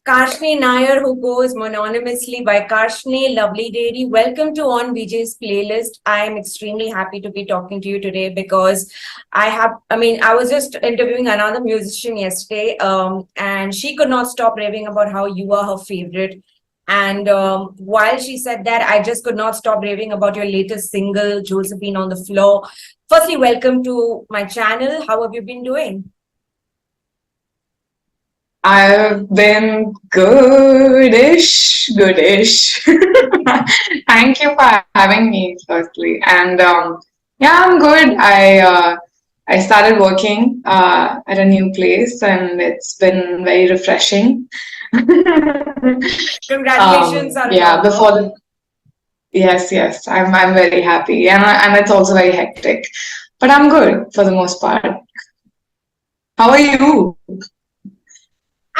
Karshni Nair, who goes mononymously by Karshni, lovely lady. Welcome to On VJ's playlist. I am extremely happy to be talking to you today because I was just interviewing another musician yesterday, and she could not stop raving about how you are her favorite. And while she said that, I just could not stop raving about your latest single, Josephine on the Floor. Firstly, welcome to my channel. How have you been doing? I've been goodish. Thank you for having me, firstly. And yeah, I'm good. I started working at a new place, and it's been very refreshing. Congratulations on Yeah, yes, I'm very happy, and it's also very hectic, but I'm good for the most part. How are you?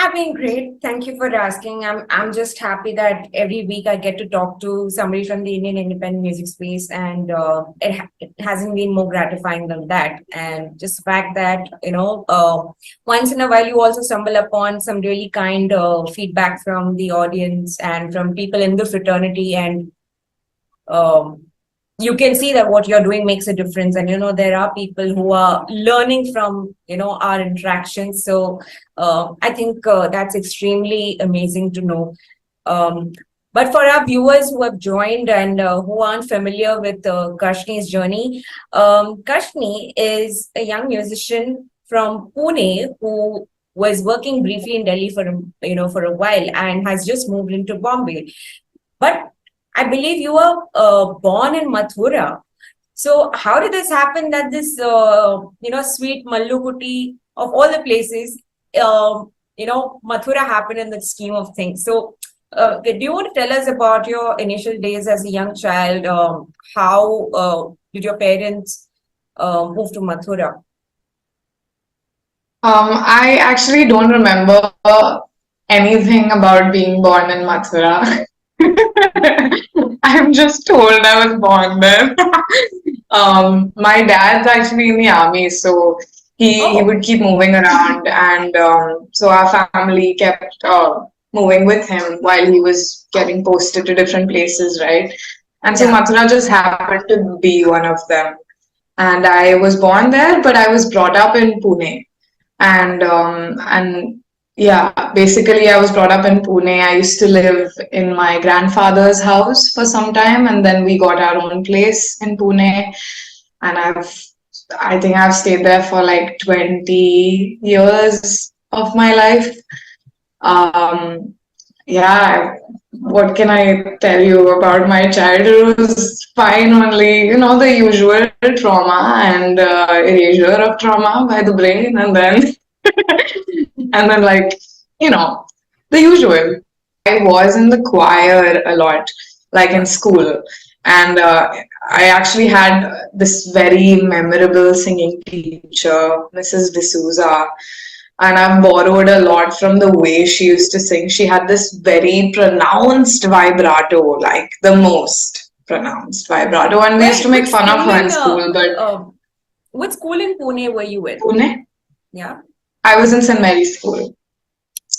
I've been great. Thank you for asking. I'm just happy that every week I get to talk to somebody from the Indian independent music space, and it hasn't been more gratifying than that. And just the fact that once in a while you also stumble upon some really kind feedback from the audience and from people in the fraternity, and um, you can see that what you're doing makes a difference. And there are people who are learning from our interactions. So I think that's extremely amazing to know. But for our viewers who have joined and who aren't familiar with Karshni's journey, Karshni is a young musician from Pune who was working briefly in Delhi for a while and has just moved into Bombay. But I believe you were born in Mathura. So how did this happen that this, sweet Mallukutti of all the places, Mathura happened in the scheme of things? So do you want to tell us about your initial days as a young child? How did your parents move to Mathura? I actually don't remember anything about being born in Mathura. I'm just told I was born there. My dad's actually in the army, so he would keep moving around, and so our family kept moving with him while he was getting posted to different places, right? And so Mathura just happened to be one of them. And I was born there, but I was brought up in Pune. And yeah, basically I was brought up in Pune. I used to live in my grandfather's house for some time, and then we got our own place in Pune. And I think I've stayed there for like 20 years of my life. Yeah, what can I tell you about my childhood? It was fine, only, the usual trauma and erasure of trauma by the brain, and then, and then like, the usual. I was in the choir a lot, like in school. And I actually had this very memorable singing teacher, Mrs. D'Souza. And I've borrowed a lot from the way she used to sing. She had this very pronounced vibrato, like the most pronounced vibrato. And we used to make fun of her in school. But what school in Pune were you in? Pune? Yeah. I was in St. Mary's School.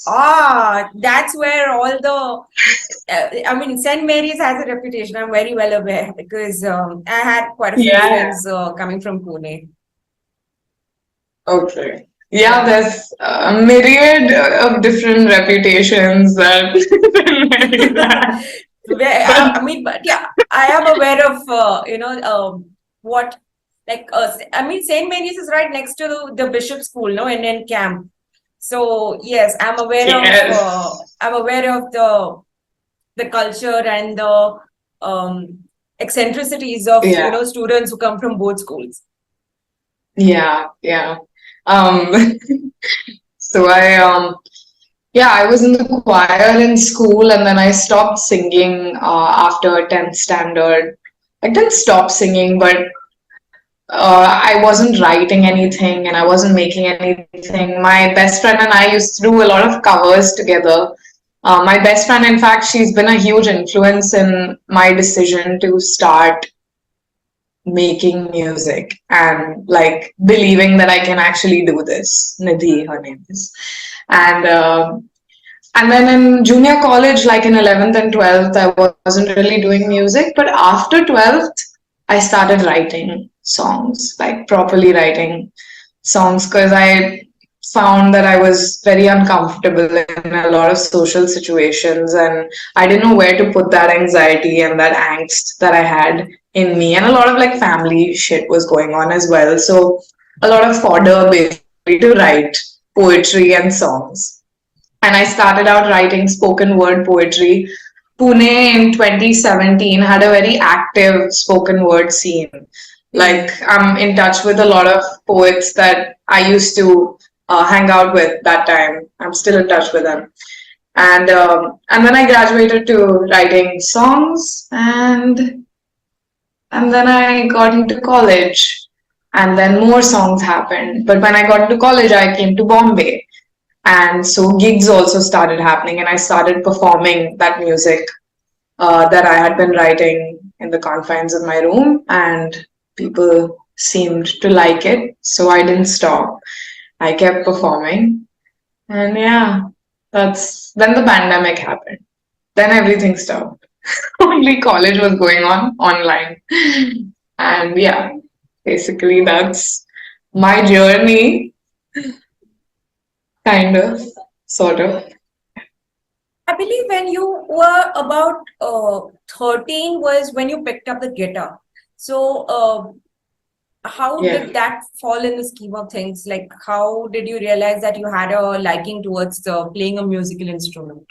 Ah, that's where all the, St. Mary's has a reputation. I'm very well aware because I had quite a few friends coming from Pune. Okay. Yeah, there's a myriad of different reputations that but yeah, I am aware of, St. Mary's is right next to the Bishop School, no, in camp. So yes, I'm aware of the culture and the eccentricities of students who come from both schools. Yeah. So I was in the choir in school, and then I stopped singing after 10th standard. I didn't stop singing, but I wasn't writing anything and I wasn't making anything. My best friend and I used to do a lot of covers together. My best friend, in fact, she's been a huge influence in my decision to start making music and like believing that I can actually do this. Nidhi, her name is. And And then in junior college, like in 11th and 12th, I wasn't really doing music. But after 12th, I started writing songs, like properly writing songs, because I found that I was very uncomfortable in a lot of social situations, and I didn't know where to put that anxiety and that angst that I had in me. And a lot of like family shit was going on as well. So a lot of fodder basically to write poetry and songs. And I started out writing spoken word poetry. Pune in 2017 had a very active spoken word scene. Like, I'm in touch with a lot of poets that I used to hang out with that time. I'm still in touch with them. And then I graduated to writing songs, and then I got into college, and then more songs happened. But when I got into college, I came to Bombay, and so gigs also started happening, and I started performing that music that I had been writing in the confines of my room, and people seemed to like it. So I didn't stop. I kept performing, and yeah, that's then the pandemic happened. Then everything stopped. Only college was going on online. And yeah, basically that's my journey, kind of, sort of. I believe when you were about 13 was when you picked up the guitar. So, how Yeah. did that fall in the scheme of things? Like, how did you realize that you had a liking towards playing a musical instrument?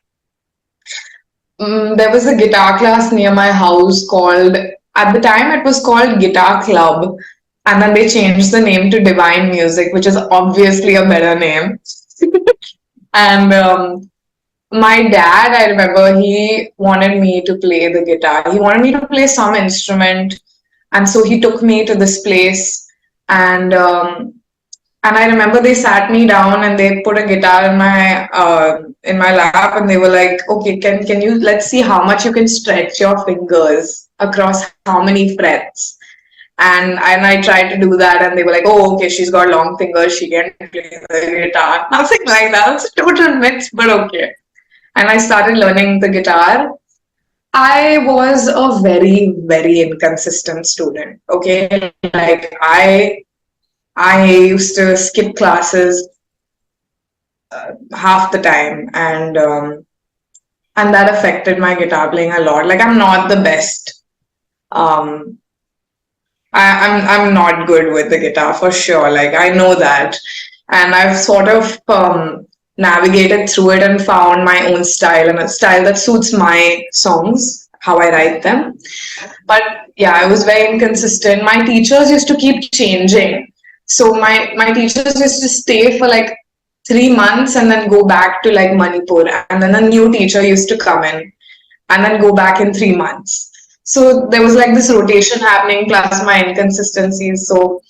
There was a guitar class near my house called, at the time, it was called Guitar Club. And then they changed the name to Divine Music, which is obviously a better name. And my dad, I remember, he wanted me to play the guitar. He wanted me to play some instrument. And so he took me to this place. And and I remember they sat me down and they put a guitar in my lap, and they were like, "Okay, can you, let's see how much you can stretch your fingers across how many frets." And I tried to do that, and they were like, "Oh, okay, she's got long fingers, she can play the guitar." Nothing like that. It's a total myth, but okay. And I started learning the guitar. I was a very, very inconsistent student. Okay, like I used to skip classes half the time, and that affected my guitar playing a lot. Like, I'm not the best. Um, I'm not good with the guitar for sure. Like, I know that, and I've sort of navigated through it and found my own style, and a style that suits my songs, how I write them. But yeah, I was very inconsistent. My teachers used to keep changing. So my teachers used to stay for like 3 months and then go back to like Manipur. And then a new teacher used to come in and then go back in 3 months. So there was like this rotation happening plus my inconsistencies. So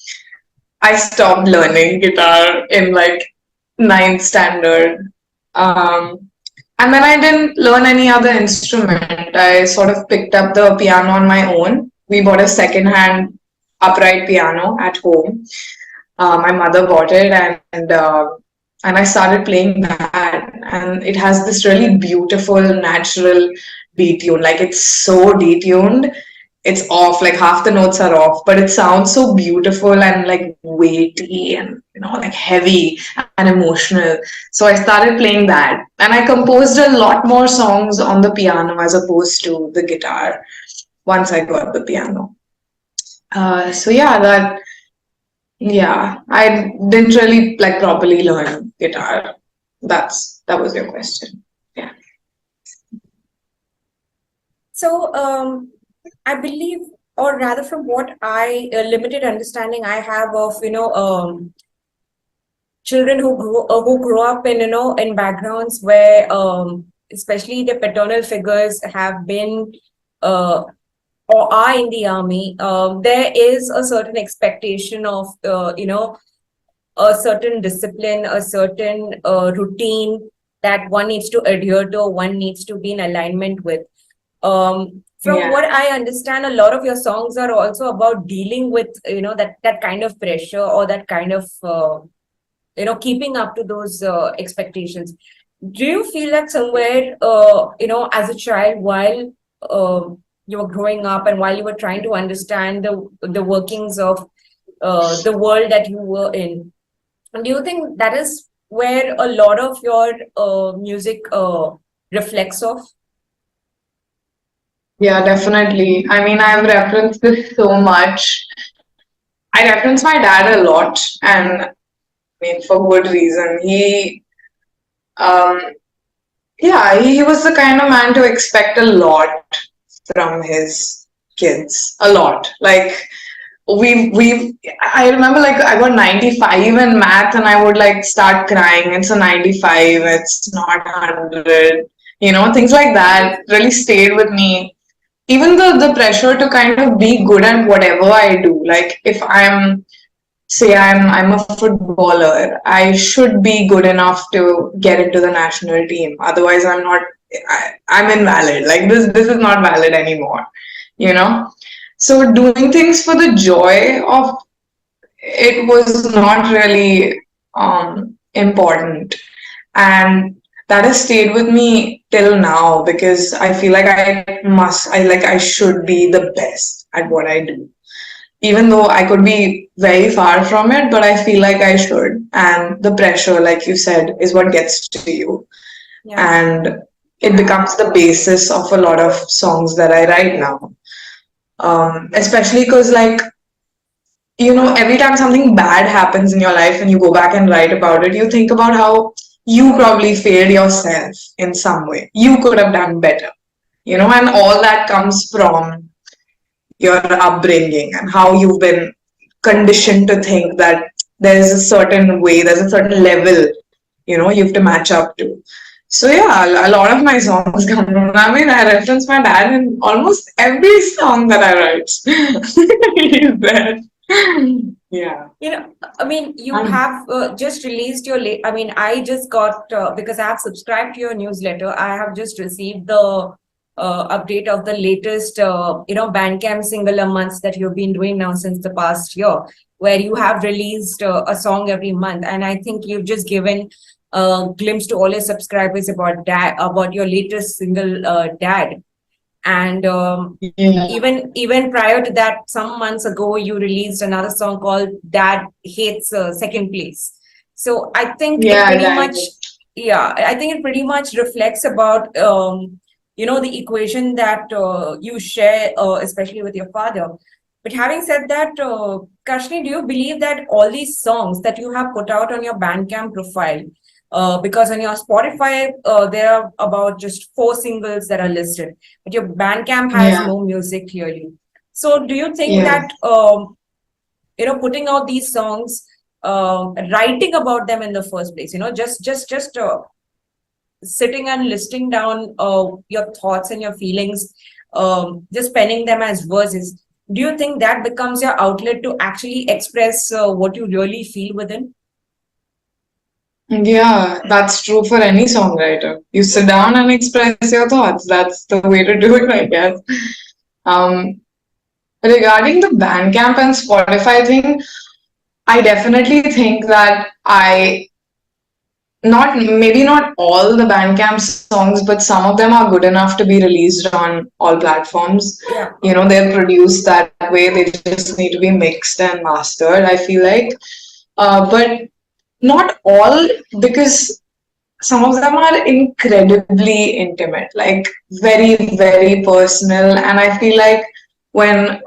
I stopped learning guitar in like ninth standard. Um, and then I didn't learn any other instrument. I sort of picked up the piano on my own. We bought a second-hand upright piano at home. My mother bought it, and I started playing that. And it has this really beautiful, natural detune. Like, it's so detuned. It's off, like half the notes are off, but it sounds so beautiful and like weighty and, like heavy and emotional. So I started playing that, and I composed a lot more songs on the piano as opposed to the guitar once I got the piano. So yeah, I didn't really like properly learn guitar. That was your question. Yeah. So, I believe, or rather, from what I limited understanding I have of children who grow up in in backgrounds where especially the paternal figures have been or are in the army, there is a certain expectation of a certain discipline, a certain routine that one needs to adhere to, one needs to be in alignment with. From what I understand, a lot of your songs are also about dealing with that kind of pressure or that kind of keeping up to those expectations. Do you feel that somewhere, as a child, while you were growing up and while you were trying to understand the workings of the world that you were in, do you think that is where a lot of your music reflects of? Yeah, definitely. I mean, I've referenced this so much. I reference my dad a lot, and I mean, for good reason. Um, yeah, he was the kind of man to expect a lot from his kids. A lot. Like, I remember like I got 95 in math and I would like start crying. It's a 95, it's not 100. Things like that really stayed with me. Even the pressure to kind of be good at whatever I do. Like if I'm a footballer, I should be good enough to get into the national team. Otherwise I'm not I'm invalid. Like this is not valid anymore. You know? So doing things for the joy of it was not really important. And that has stayed with me till now because I feel like I should be the best at what I do. Even though I could be very far from it, but I feel like I should. And the pressure, like you said, is what gets to you. Yeah. And it becomes the basis of a lot of songs that I write now. Especially because, like, every time something bad happens in your life and you go back and write about it, you think about how you probably failed yourself in some way. You could have done better, and all that comes from your upbringing and how you've been conditioned to think that there's a certain way, there's a certain level, you have to match up to. So yeah, a lot of my songs come from. I mean, I reference my dad in almost every song that I write. He's there. Yeah. I mean, you have just released your I mean, I just got because I have subscribed to your newsletter. I have just received the update of the latest Bandcamp single a month that you've been doing now since the past year, where you have released a song every month, and I think you've just given a glimpse to all your subscribers about your latest single, Dad. And even prior to that, some months ago, you released another song called Dad Hates Second Place. So I think it pretty much, I think it pretty much reflects about, the equation that you share, especially with your father. But having said that, Karshni, do you believe that all these songs that you have put out on your Bandcamp profile, because on your Spotify, there are about just 4 singles that are listed, but your Bandcamp has no music clearly. So do you think that, putting out these songs, writing about them in the first place, just sitting and listing down your thoughts and your feelings, just penning them as verses, do you think that becomes your outlet to actually express what you really feel within? Yeah, that's true for any songwriter. You sit down and express your thoughts. That's the way to do it, I guess. Regarding the Bandcamp and Spotify thing, I definitely think that maybe not all the Bandcamp songs, but some of them are good enough to be released on all platforms. Yeah. They're produced that way. They just need to be mixed and mastered, I feel like. But not all, because some of them are incredibly intimate, like very, very personal. And I feel like when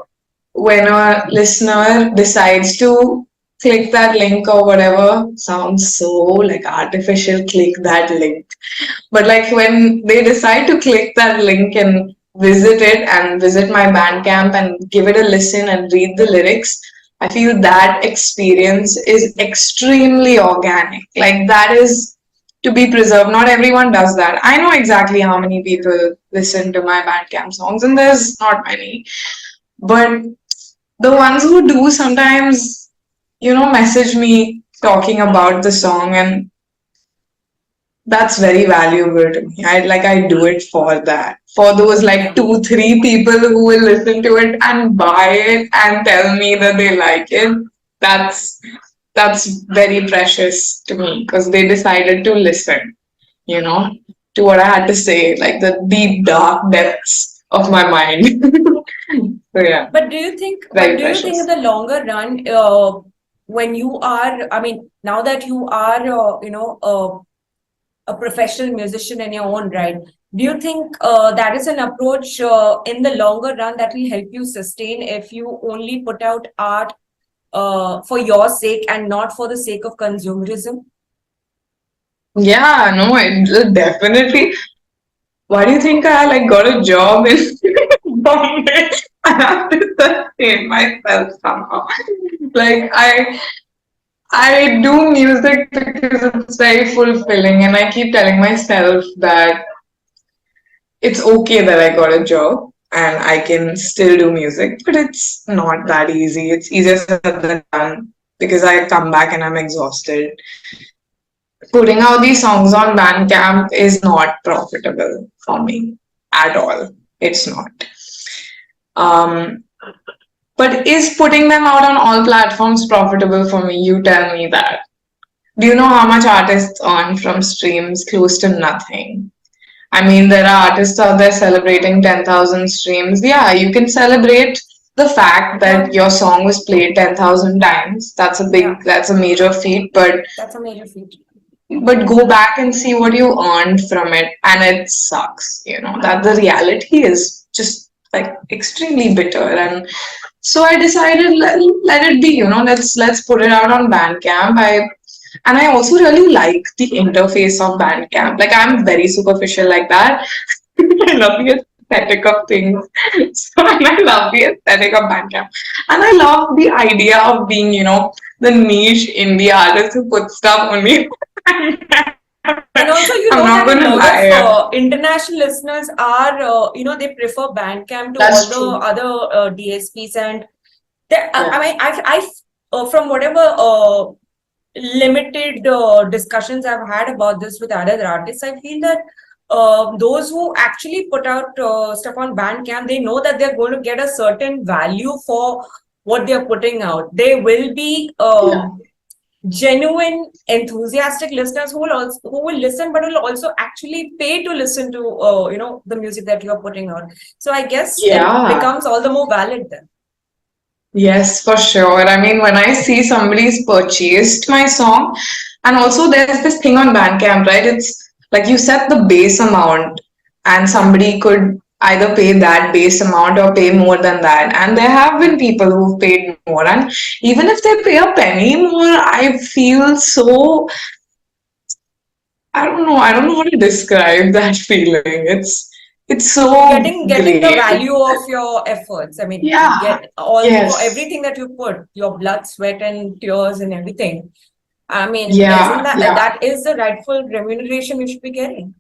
a listener decides to click that link or whatever, sounds so like artificial, click that link. But like when they decide to click that link and visit it and visit my Bandcamp and give it a listen and read the lyrics, I feel that experience is extremely organic. Like that is to be preserved. Not everyone does that. I know exactly how many people listen to my Bandcamp songs, and there's not many. But the ones who do sometimes, message me talking about the song, and that's very valuable to me. I do it for that. For those like 2-3 people who will listen to it and buy it and tell me that they like it, that's very precious to me because they decided to listen. you know, to what I had to say, like the deep, dark depths of my mind. So yeah, But do you think, very in precious. the longer run, when you are, I mean, now that you are, a professional musician in your own right, do you think that is an approach in the longer run that will help you sustain if you only put out art for your sake and not for the sake of consumerism? Yeah, no, it definitely. Why do you think I like got a job in Bombay? I have to sustain myself somehow. Like I do music because it's very fulfilling, and I keep telling myself that it's okay that I got a job and I can still do music, but it's not that easy. It's easier said than done because I come back and I'm exhausted. Putting out these songs on Bandcamp is not profitable for me at all. It's not. Um, but is putting them out on all platforms profitable for me? You tell me that. Do you know how much artists earn from streams? Close to nothing. I mean, there are artists out there celebrating 10,000 streams. Yeah, you can celebrate the fact Yeah, that your song was played 10,000 times. yeah, That's a major feat, that's a major feat. but go back and see what you earned from it, and it sucks, you know, that the reality is just like extremely bitter. And so I decided let it be, you know, let's put it out on Bandcamp. I also really like the interface of Bandcamp. Like I'm very superficial like that. I love the aesthetic of things. So and I love the aesthetic of Bandcamp. And I love the idea of being, you know, the niche indie artist who puts stuff only on Bandcamp. And also, you I'm know not that a gonna lot lie. of international listeners are, they prefer Bandcamp to all That's the true. other DSPs. And I Yeah. mean, from whatever limited discussions I've had about this with other artists, I feel that those who actually put out stuff on Bandcamp, they know that they're going to get a certain value for what they're putting out. They will be Yeah. genuine enthusiastic listeners who will listen but will also actually pay to listen to the music that you're putting out. So I guess it Yeah. becomes all the more valid then. Yes, for sure. I mean, when I see somebody's purchased my song, and also there's this thing on Bandcamp, right? It's like you set the base amount, and Yeah, somebody could either pay that base amount or pay more than that. And there have yeah. been people who've paid more. And even if they pay a penny more, I feel so, I don't know how to describe that feeling. It's so Getting the great. value of your efforts. I mean, Yeah. get all for Yes. everything that you put, your blood, sweat, and tears and everything. I mean, isn't Yeah. Yeah. that is the rightful remuneration you should be getting?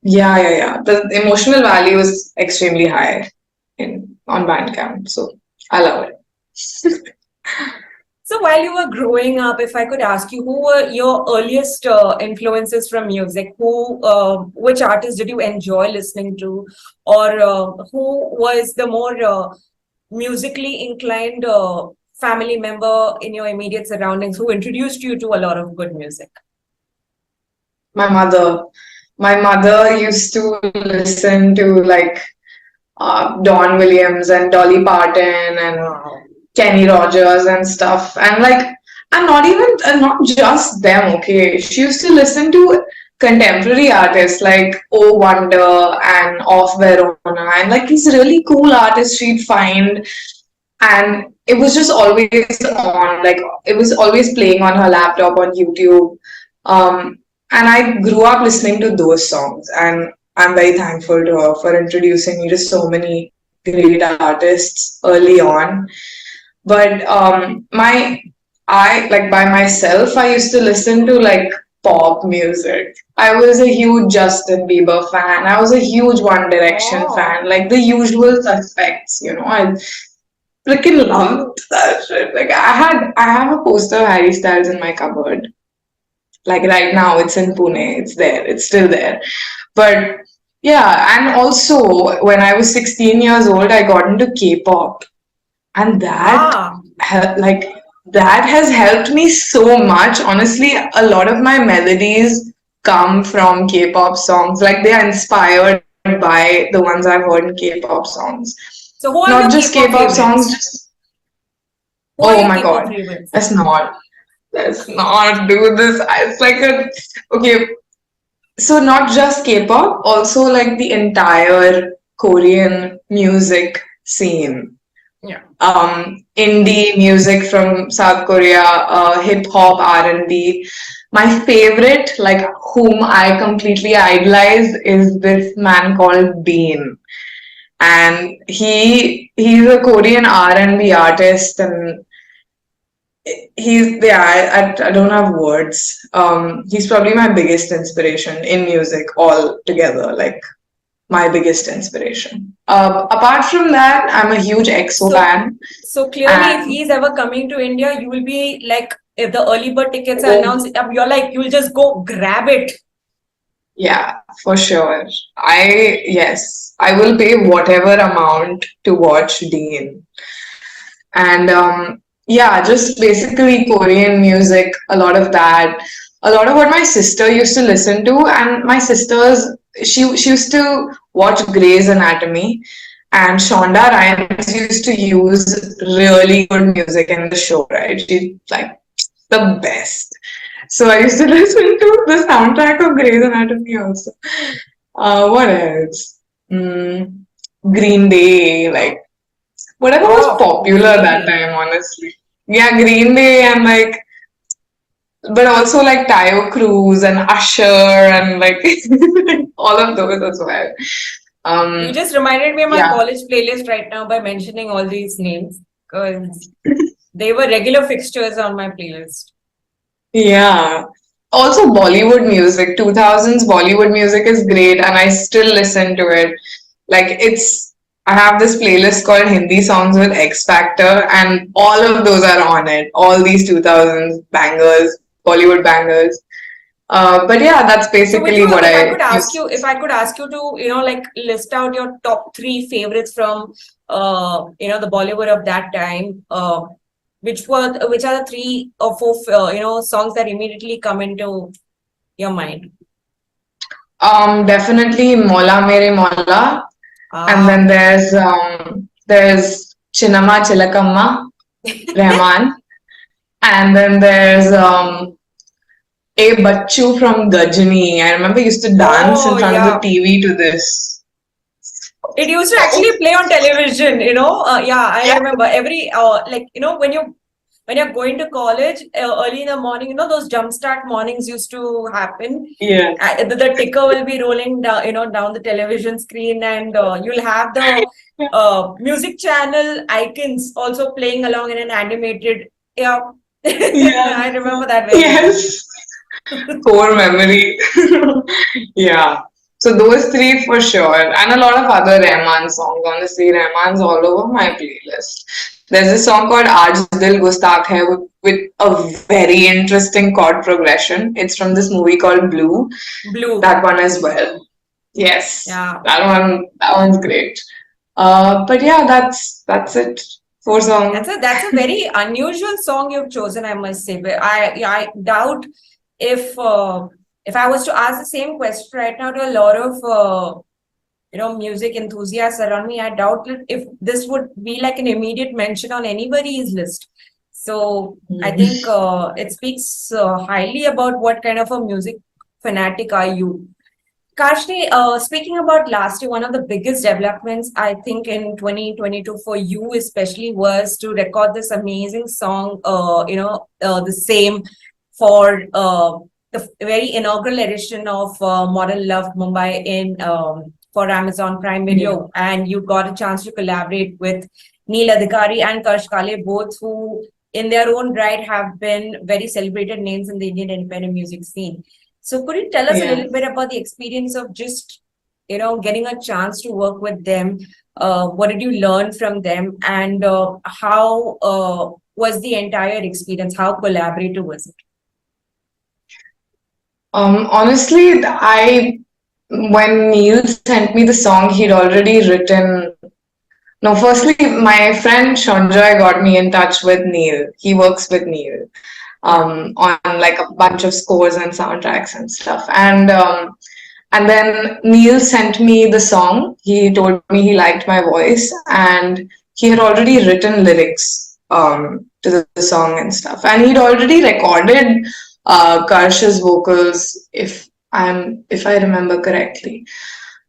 Yeah, yeah, yeah. The emotional value is extremely high in on Bandcamp, so I love it. So while you were growing up, if I could ask you, who were your earliest influences from music? Which artists did you enjoy listening to, or who was the more musically inclined family member in your immediate surroundings who introduced you to a lot of good music? My mother, my mother used to listen to like Don Williams and Dolly Parton and Wow. Kenny Rogers and stuff, and like, and not even not just them. Okay, she used to listen to contemporary artists like Oh Wonder and Off Verona, and like these really cool artists she'd find, and it was just always on, like it was always playing on her laptop on YouTube. um and I grew up listening to those songs, and I'm very thankful to her for introducing me to so many great artists early on. But my I like by myself I used to listen to like pop music. I was a huge Justin Bieber fan. I was a huge One Direction Oh, fan, like the usual suspects, you know. I freaking loved that shit. Like I have a poster of Harry Styles in my cupboard. Like right now it's in Pune. It's there. It's still there. But yeah, and also when I was 16 years old, I got into K-pop. And that ah, like that has helped me so much. Honestly, a lot of my melodies come from K-pop songs. Like they are inspired by the ones I've heard in K-pop songs. So who are Not your just K-pop K-pop songs, favorites? just Who are oh your my K-pop god. favorites? Let's not. Let's not do this. It's like a okay. So not just K-pop, also like the entire Korean music scene. Yeah. Indie music from South Korea, hip hop, R&B. My favorite, like whom I completely idolize, is this man called Bean, and he's a Korean R&B artist, and he's yeah I don't have words. He's probably my biggest inspiration in music altogether. Like my biggest inspiration. Apart from that, I'm a huge EXO So, fan. so clearly, if And he's ever coming to India, you will be like, if the early bird tickets are oh, announced, you're like, you'll just go grab it. yeah, for sure. Yes, I will pay whatever amount to watch Dean. And yeah, just basically Korean music, a lot of that, a lot of what my sister used to listen to, and my sister's she used to watch Grey's Anatomy, and Shonda Rhimes used to use really good music in the show, right? She's like the best. So I used to listen to the soundtrack of Grey's Anatomy also. What else? Mm, Green Day, like whatever was Oh, popular that really? time, honestly. Yeah, Green Day and like, but also like Tayo Cruz and Usher and like all of those as well. You Um, just reminded me of my yeah, college playlist right now by mentioning all these names because they were regular fixtures on my playlist. yeah. Also, Bollywood music, 2000s Bollywood music is great, and I still listen to it. Like, I have this playlist called Hindi Songs with X Factor, and all of those are on it. All these 2000s bangers, Bollywood bangers. But yeah, that's So, basically Viju, what if I I could ask used you, if I could ask you to, like list out your top three favorites from, the Bollywood of that time, which are the three or four, songs that immediately come into your mind? definitely Mola Mere Mola, and then Ah, there's Chinnamma Chilakamma, Rahman, and then there's A Bachchu from Gajini. I remember I used to dance in oh front of the yeah. TV to this. It used to actually play on television, yeah, I remember every like when you're going to college early in the morning, those jumpstart mornings used to happen. Yeah. The ticker will be rolling down, down the television screen, and you'll have the music channel icons also playing along in an animated. Yeah, Yeah. I remember that very well. Yes. Core memory. Yeah. So those three for sure. And a lot of other Rahman songs. Honestly, Rahman's all over my playlist. There's a song called Aaj Dil Gustakh Hai with a very interesting chord progression. It's from this movie called Blue. Blue. That one as well. Yes. Yeah. That one's great. But yeah, that's it. Four songs. That's a very unusual song you've chosen, I must say. But I doubt if I was to ask the same question right now to a lot of music enthusiasts around me, I doubt if this would be like an immediate mention on anybody's list. So I think it speaks highly about what kind of a music fanatic are you. Karshni, speaking about last year, one of the biggest developments I think in 2022 for you especially was to record this amazing song, the same for the very inaugural edition of Modern Love Mumbai in for Amazon Prime Video, and you got a chance to collaborate with Neil Adhikari and Karsh Kale, both who in their own right have been very celebrated names in the Indian independent music scene. So could you tell us a Yeah. little bit about the experience of just, getting a chance to work with them? What did you learn from them? And how was the entire experience? How collaborative was it? Honestly, when Neil sent me the song, he'd already written No, firstly, my friend Shonjoy got me in touch with Neil. He works with Neil Yeah. on like a bunch of scores and soundtracks and stuff. And then Neil sent me the song. He told me he liked my voice and he had already written lyrics to the song and stuff. And he'd already recorded Karsh's vocals, if I remember correctly.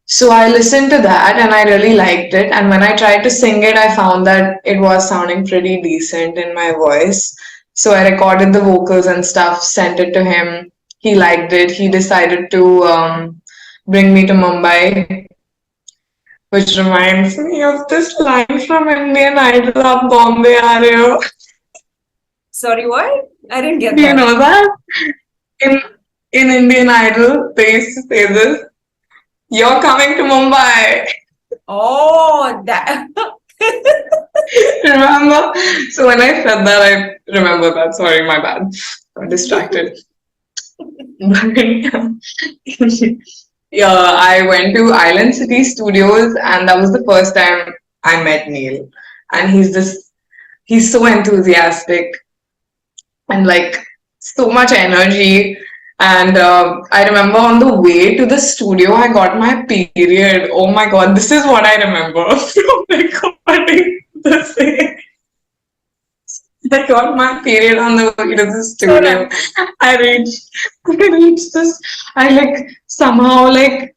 So I listened to that and I really liked it. And when I tried to sing it, I found that it was sounding pretty decent in my voice. So I recorded the vocals and stuff, sent it to him. He liked it. He decided to bring me to Mumbai, which reminds me of this line from Indian Idol, "Aap Bombay aa rahe ho." Sorry, what? I didn't get Do you that. know that? In in Indian Idol, they used to say this, "You're coming to Mumbai." Oh, that. Remember? So when I said that, I remember that. Sorry, my bad. Got distracted. Yeah, I went to Island City Studios, and that was the first time I met Neil. And he's so enthusiastic and like so much energy. And I remember on the way to the studio, I got my period. Oh my God, this is what I remember from recording the same. I got my period on the way to the studio. I reached this. I like somehow like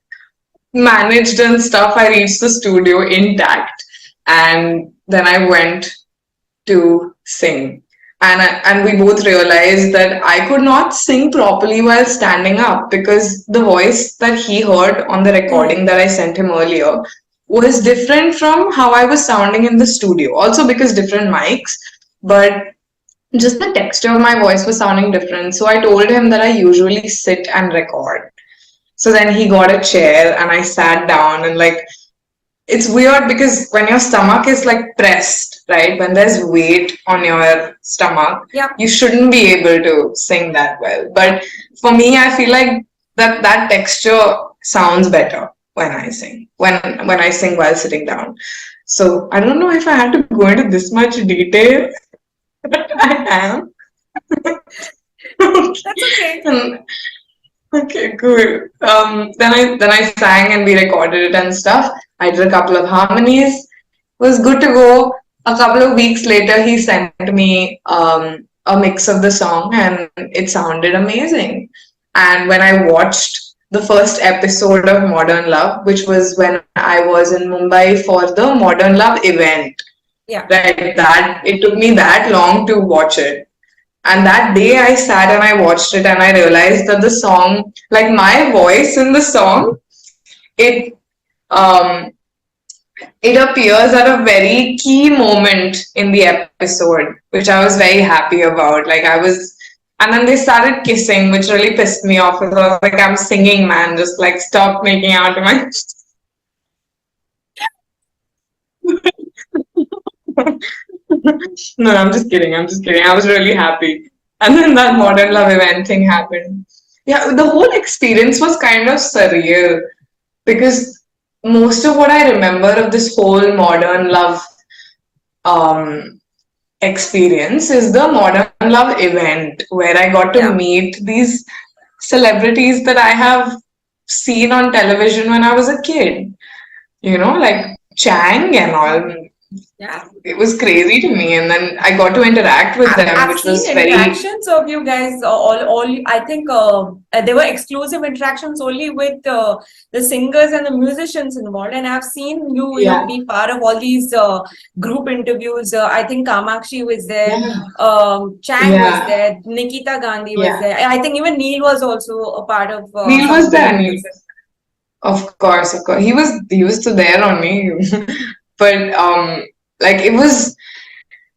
managed and stuff. I reached the studio intact, and then I went to sing. And we both realized that I could not sing properly while standing up because the voice that he heard on the recording that I sent him earlier was different from how I was sounding in the studio. Also because different mics, but just the texture of my voice was sounding different. So I told him that I usually sit and record. So then he got a chair and I sat down and like it's weird because when your stomach is like pressed, right? When there's weight on your stomach, Yeah. you shouldn't be able to sing that well. But for me, I feel like that texture sounds better when I sing. When I sing while sitting down. So I don't know if I had to go into this much detail, but I am. That's okay. Okay, cool. Then I sang and we recorded it and stuff. I did a couple of harmonies. It was good to go. A couple of weeks later, he sent me a mix of the song, and it sounded amazing. And when I watched the first episode of Modern Love, which was when I was in Mumbai for the Modern Love event, Yeah. right? That it took me that long to watch it. And that day I sat and I watched it and I realized that the song, like my voice in the song, it um it appears at a very key moment in the episode, which I was very happy about. And then they started kissing, which really pissed me off. Because I was like, I'm singing, man, just like stop making out to my. No, I'm just kidding. I'm just kidding. I was really happy. And then that Modern Love event thing happened. Yeah, the whole experience was kind of surreal because most of what I remember of this whole Modern Love um, experience is the Modern Love event where I got to meet these celebrities that I have seen on television when I was a kid. You know, like Chang and all. Yeah. It was crazy to me, and then I got to interact with them, I've which seen was very interactions of you guys. I think they were exclusive interactions only with the singers and the musicians involved. And I've seen you, be part of all these group interviews. I think Kamakshi was there, Chang was there, Nikita Gandhi was there. I think even Neil was also a part of. Neil was there. Neil was, of course, of course. He was still there only, but like it was.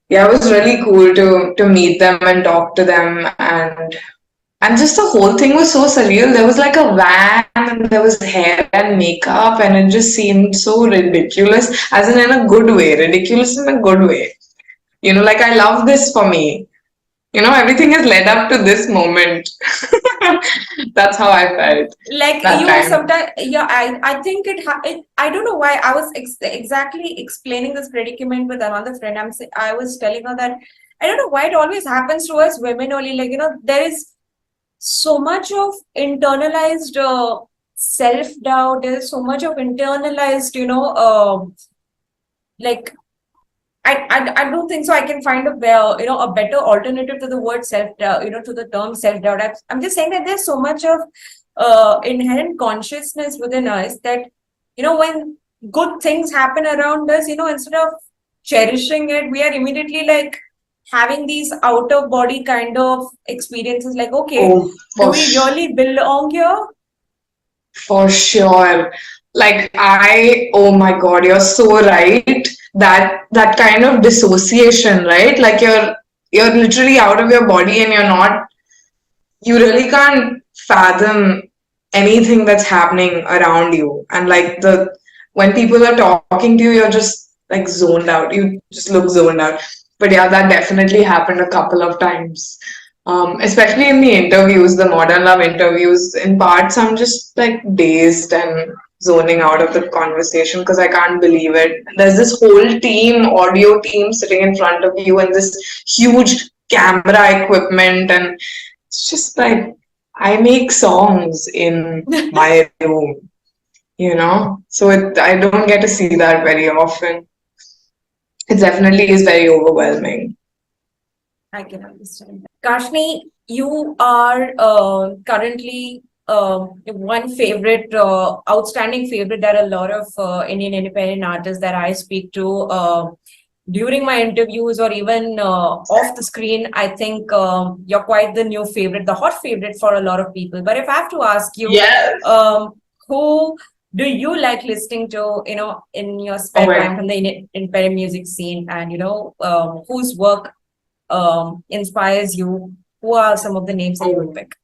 Yeah, it was really cool to meet them and talk to them, and just the whole thing was so surreal. There was like a van and there was hair and makeup and it just seemed so ridiculous, as in a good way, ridiculous in a good way. You know, like I love this for me. everything has led up to this moment. That's how I felt Like that you time. sometimes, yeah, I think I don't know why I was exactly explaining this predicament with another friend. I was telling her that I don't know why it always happens to us women only. Like, there is so much of internalized self-doubt. There's so much of internalized, like I don't think so. I can find a better alternative to the word self-doubt, to the term self-doubt. I'm just saying that there's so much of inherent consciousness within us that, when good things happen around us, instead of cherishing it, we are immediately like having these out of body kind of experiences. Like, okay, Oh, do we really belong here? for sure. Like oh my God, you're so right. That kind of dissociation, right? Like you're literally out of your body and you really can't fathom anything that's happening around you. And like when people are talking to you, you're just like zoned out. You just look zoned out. But yeah, that definitely happened a couple of times. Especially in the interviews, the modern love interviews, in parts, I'm just like dazed and zoning out of the conversation because I can't believe it. There's this whole team, audio team sitting in front of you and this huge camera equipment, and it's just like I make songs in my room, so I don't get to see that very often. It definitely is very overwhelming. I can understand that. Karshni, you are currently one favorite, outstanding favorite that a lot of Indian independent artists that I speak to during my interviews or even off the screen. I think you're quite the new favorite, the hot favorite for a lot of people. But if I have to ask you, Yes. who do you like listening to, in your spare time from the independent music scene, and whose work inspires you? Who are some of the names that you would pick?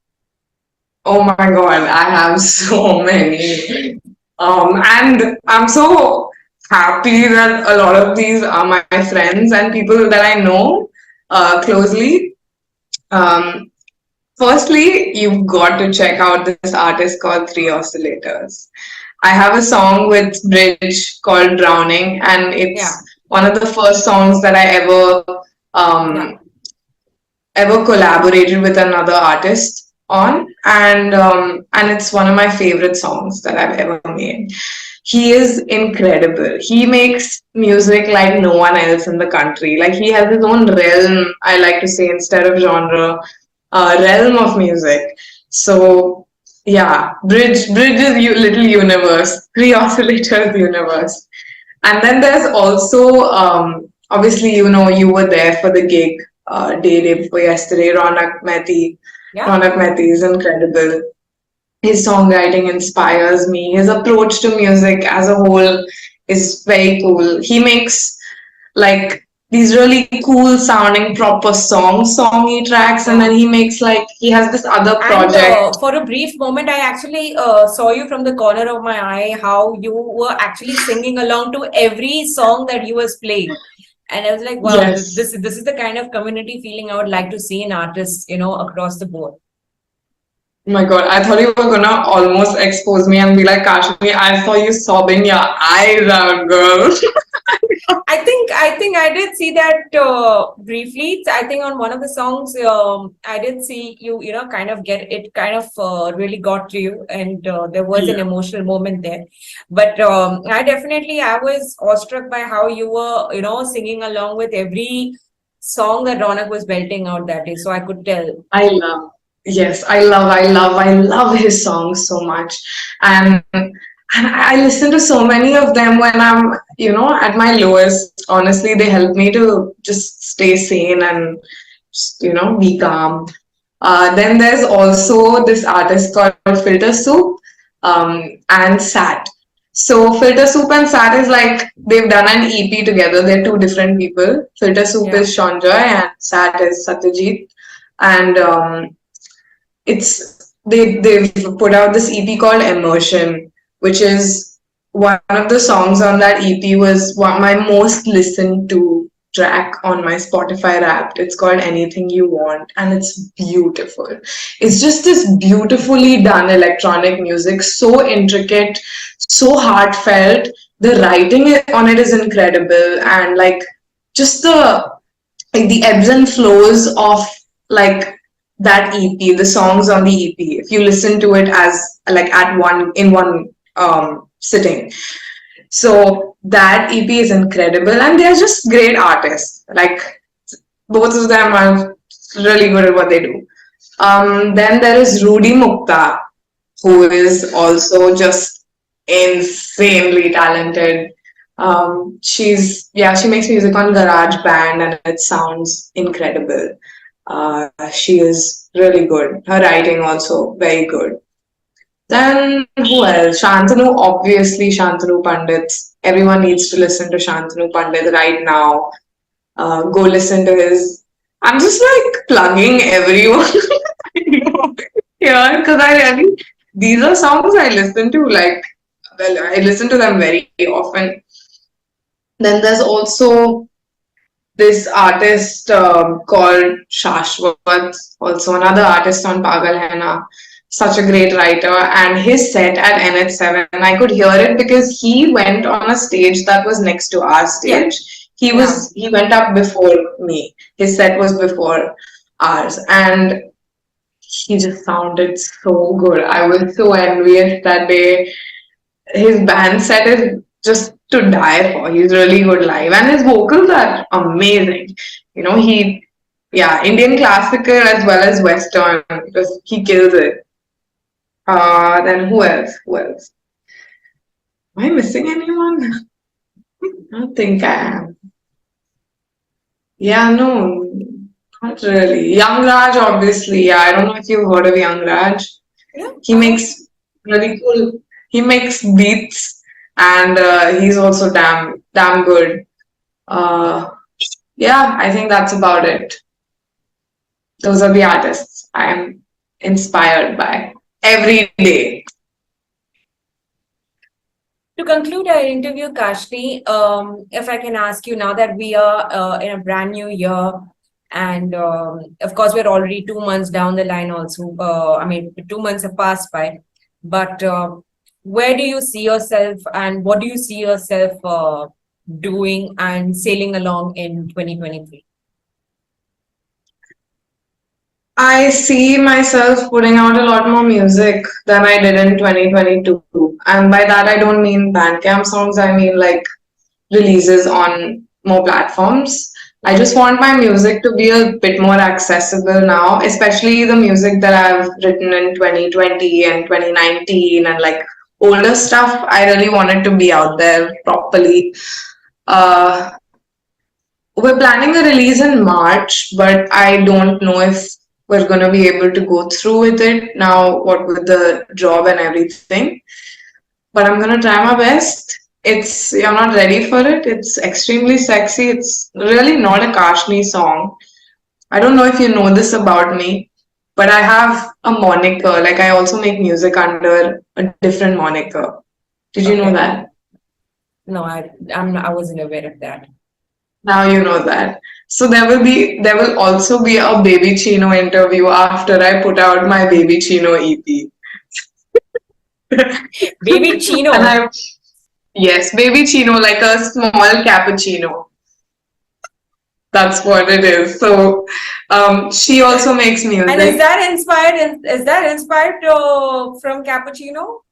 Oh my God, I have so many. And I'm so happy that a lot of these are my friends and people that I know closely. Um, Firstly, you've got to check out this artist called Three Oscillators. I have a song with Bridge called Drowning, and it's one of the first songs that I ever collaborated with another artist on, and it's one of my favorite songs that I've ever made. He is incredible. He makes music like no one else in the country. Like he has his own realm, I like to say, instead of genre, realm of music. So yeah, Bridge is little universe, Three Oscillators universe. And then there's also obviously you were there for the gig day before yesterday. ROUNAK MAITI is incredible. His songwriting inspires me. His approach to music as a whole is very cool. He makes like these really cool sounding proper songy tracks, and then he has this other project. And for a brief moment, I actually saw you from the corner of my eye, how you were actually singing along to every song that you was playing. And I was like, wow, Yes. this is the kind of community feeling I would like to see in artists, across the board. Oh my God, I thought you were gonna almost expose me and be like, Karshni, I saw you sobbing your eyes out, girl. I think I did see that briefly. I think on one of the songs, I did see you, kind of really got to you, and there was an emotional moment there. But I was awestruck by how you were, singing along with every song that ROUNAK was belting out that day. So I could tell. Yes, I love his songs so much. And I listen to so many of them when I'm, at my lowest. Honestly, they help me to just stay sane and, just, be calm. Then there's also this artist called Filter Soup and Sat. So Filter Soup and Sat is like, they've done an EP together. They're two different people. Filter Soup is Seanjoy and Sat is Satyajit. And they've put out this EP called Immersion, which is one of the songs on that EP was my most listened to track on my Spotify Wrapped. It's called Anything You Want, and it's beautiful. It's just this beautifully done electronic music, so intricate, so heartfelt. The writing on it is incredible, and like just the ebbs and flows of like that EP, the songs on the EP. If you listen to it as like at one sitting, so that EP is incredible, and they're just great artists. Like both of them are really good at what they do. Then there is RUDY MUKTA, who is also just insanely talented. She makes music on GarageBand and it sounds incredible. She is really good. Her writing also very good. Then who else? Shantanu, obviously Shantanu Pandit. Everyone needs to listen to Shantanu Pandit right now. Go listen to his. I'm just like plugging everyone here because these are songs I listen to I listen to them very often. Then there's also this artist called Shashwat, also another artist on Pagal Hai Na, such a great writer. And his set at NH7, I could hear it because he went on a stage that was next to our stage. He went up before me. His set was before ours, and he just sounded so good. I was so envious that day. His band set is just to die for. He's really good live, and his vocals are amazing. You know, Indian classical as well as Western. Just he kills it. Then who else? Who else? Am I missing anyone? I don't think I am. Yeah, no, not really. Young Raj, obviously. Yeah, I don't know if you've heard of Young Raj. Yeah. He makes really cool. He makes beats, and he's also damn good. Yeah, I think that's about it. Those are the artists I am inspired by every day. To conclude our interview, Karshni, if I can ask you, now that we are in a brand new year, and of course we're already 2 months down the line also, 2 months have passed by, but where do you see yourself and what do you see yourself doing and sailing along in 2023? I see myself putting out a lot more music than I did in 2022. And by that, I don't mean Bandcamp songs, I mean like releases on more platforms. I just want my music to be a bit more accessible now, especially the music that I've written in 2020 and 2019 and like older stuff. I really want it to be out there properly. We're planning a release in March, but I don't know if we're going to be able to go through with it now, what with the job and everything. But I'm going to try my best. You're not ready for it. It's extremely sexy. It's really not a Karshni song. I don't know if you know this about me, but I have a moniker. Like I also make music under a different moniker. Did you know that? No, I wasn't aware of that. Now you know that. So there will also be a Baby Chino interview after I put out my Baby Chino EP. Baby Chino. Yes, Baby Chino, like a small cappuccino. That's what it is. So she also makes music. And is that inspired? Is that inspired from cappuccino?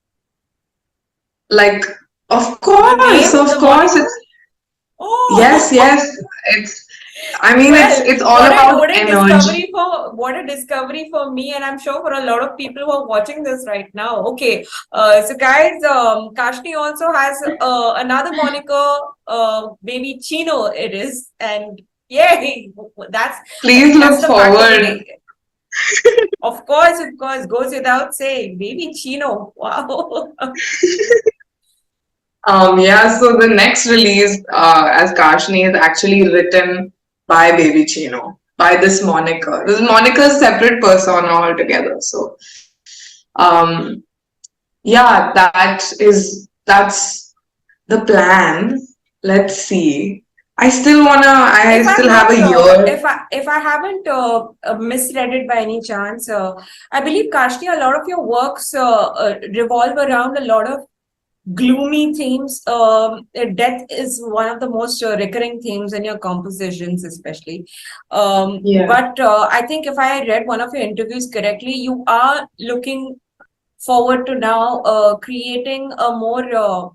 Like, of course, it's. Oh. Yes. It's. I mean, it's all about energy. What a discovery for me, and I'm sure for a lot of people who are watching this right now. Okay, so guys, Karshni also has another moniker, Baby Chino. It is, and yay! Please look forward. Of course, goes without saying, Baby Chino. Wow. Yeah. So the next release, as Karshni, is actually written by Baby Chino, by this moniker. This moniker is a separate persona altogether. So, yeah, that's the plan. Let's see. I still I If I'm still have not, a year. if I haven't misread it by any chance, I believe Karshni, a lot of your works revolve around a lot of gloomy themes. Death is one of the most recurring themes in your compositions, especially. Yeah. But I think if I read one of your interviews correctly, you are looking forward to now creating a more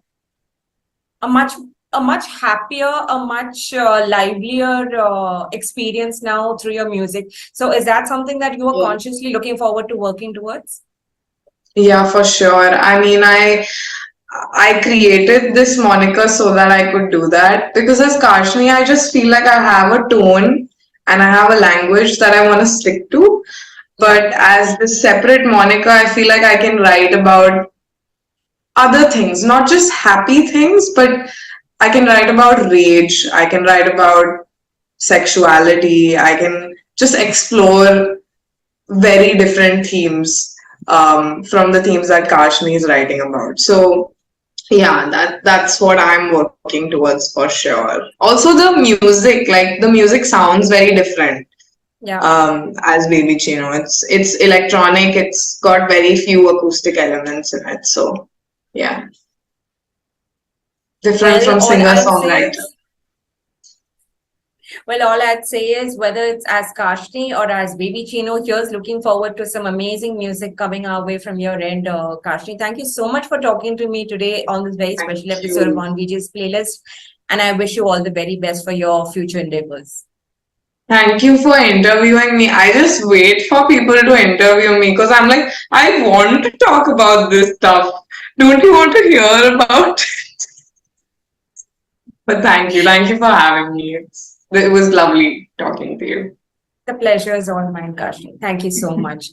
a much a much happier, a much livelier experience now through your music. So is that something that you are Yeah. consciously looking forward to working towards? Yeah, for sure. I mean, I created this moniker so that I could do that because as Karshni, I just feel like I have a tone and I have a language that I want to stick to. Yeah. But as this separate moniker, I feel like I can write about other things, not just happy things, but I can write about rage, I can write about sexuality, I can just explore very different themes from the themes that Karshni is writing about. So yeah, that's what I'm working towards for sure. Also the music, like the music sounds very different Yeah. as Baby Chino. It's electronic, it's got very few acoustic elements in it. So yeah. Different Well, from all singer I'll say songwriter. is, well, all I'd say is whether it's as Karshni or as Baby Chino, here's looking forward to some amazing music coming our way from your end, Karshni. Thank you so much for talking to me today on this very Thank special episode of you. On VJ's playlist. And I wish you all the very best for your future endeavors. Thank you for interviewing me. I just wait for people to interview me because I'm like, I want to talk about this stuff. Don't you want to hear about it? But thank you. Thank you for having me. It was lovely talking to you. The pleasure is all mine, Karshni. Thank you so much.